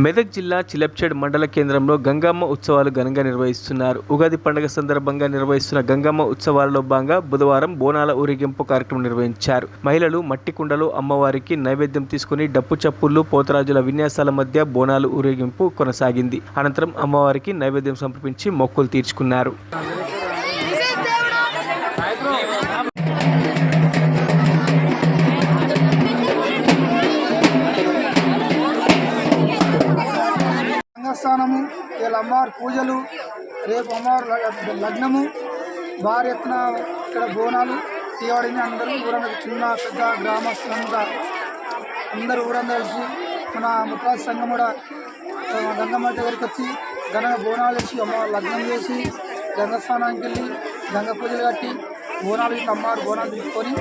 మెదక్ జిల్లా చిలప్చేడ్ మండల కేంద్రంలో గంగమ్మ ఉత్సవాలు ఘనంగా నిర్వహిస్తున్నారు. ఉగాది పండుగ సందర్భంగా నిర్వహిస్తున్న గంగమ్మ ఉత్సవాలలో భాగంగా బుధవారం బోనాల ఊరేగింపు కార్యక్రమం నిర్వహించారు. మహిళలు మట్టి కుండలో అమ్మవారికి నైవేద్యం తీసుకుని డప్పు చప్పుళ్లు పోతరాజుల విన్యాసాల మధ్య బోనాలు ఊరేగింపు కొనసాగింది. అనంతరం అమ్మవారికి నైవేద్యం సమర్పించి మొక్కులు తీర్చుకున్నారు. స్థానము వీళ్ళ అమ్మవారి పూజలు, రేపు అమ్మవారి లగ్నము, భారీ ఎత్తున ఇక్కడ బోనాలు తీయబడింది. అందరూ ఊరందరూ చిన్న పెద్ద గ్రామస్తులంతా అందరూ ఊరందరూ కలిసి మన ముత్రాజు సంఘం కూడా గంగమ్మ దగ్గరికి వచ్చి ఘనంగా బోనాలు వేసి అమ్మవారి లగ్నం చేసి గంగస్థానానికి వెళ్ళి గంగ పూజలు కట్టి బోనాలు ఇట్లా అమ్మవారి బోనాలు తీసుకొని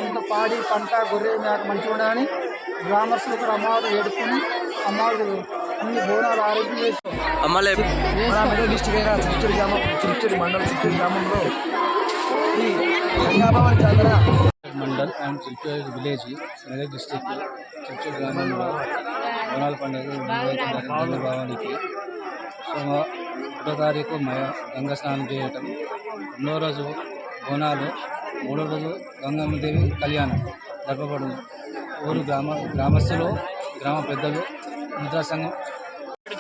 అంత పాడి పంట గొర్రె మేక మంచిగా ఉండాలని గ్రామస్తులు కూడా అమ్మవారు ఏడుకొని అమ్మవారు అన్ని బోనాలు ఆరోగ్యం చేసి మెదక్ డిస్టిక్ అయిన చిలుచూరు మండలం చిత్తూరు గ్రామంలో ఈ గంగాభవాని జాతర mandal and Chiluchuru village Medak district Chiluchuru గ్రామంలో బోనాల పండుగ గంగాభవానికి 1వ తారీఖు గంగా స్నానం చేయటం, 2వ రోజు బోనాలు, 3వ రోజు గంగమ్మదేవి కళ్యాణం జరపబడు. ఊరు గ్రామస్తులు, గ్రామ పెద్దలు, ముద్రా సంఘం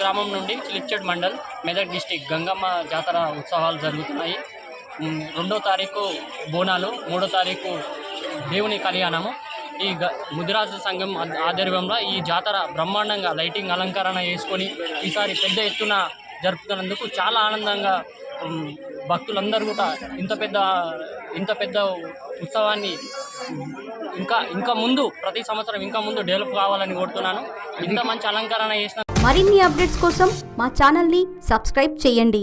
గ్రామం నుండి చిలిప్చేడ్ మండల్ మెదక్ డిస్టిక్ గంగమ్మ జాతర ఉత్సవాలు జరుగుతున్నాయి. 2వ తారీఖు బోనాలు, 3వ తారీఖు దేవుని కళ్యాణము. ఈ ముదిరాజు సంఘం ఆధ్వర్యంలో ఈ జాతర బ్రహ్మాండంగా లైటింగ్ అలంకరణ చేసుకొని ఈసారి పెద్ద ఎత్తున జరుపుతున్నందుకు చాలా ఆనందంగా భక్తులందరూ కూడా ఇంత పెద్ద ఉత్సవాన్ని ఇంకా ముందు ప్రతి సంవత్సరం ఇంకా ముందు డెవలప్ కావాలని కోరుతున్నాను. ఇంత మంచి అలంకరణ చేసిన మరిన్ని అప్డేట్స్ కోసం మా ఛానల్ని సబ్స్క్రైబ్ చేయండి.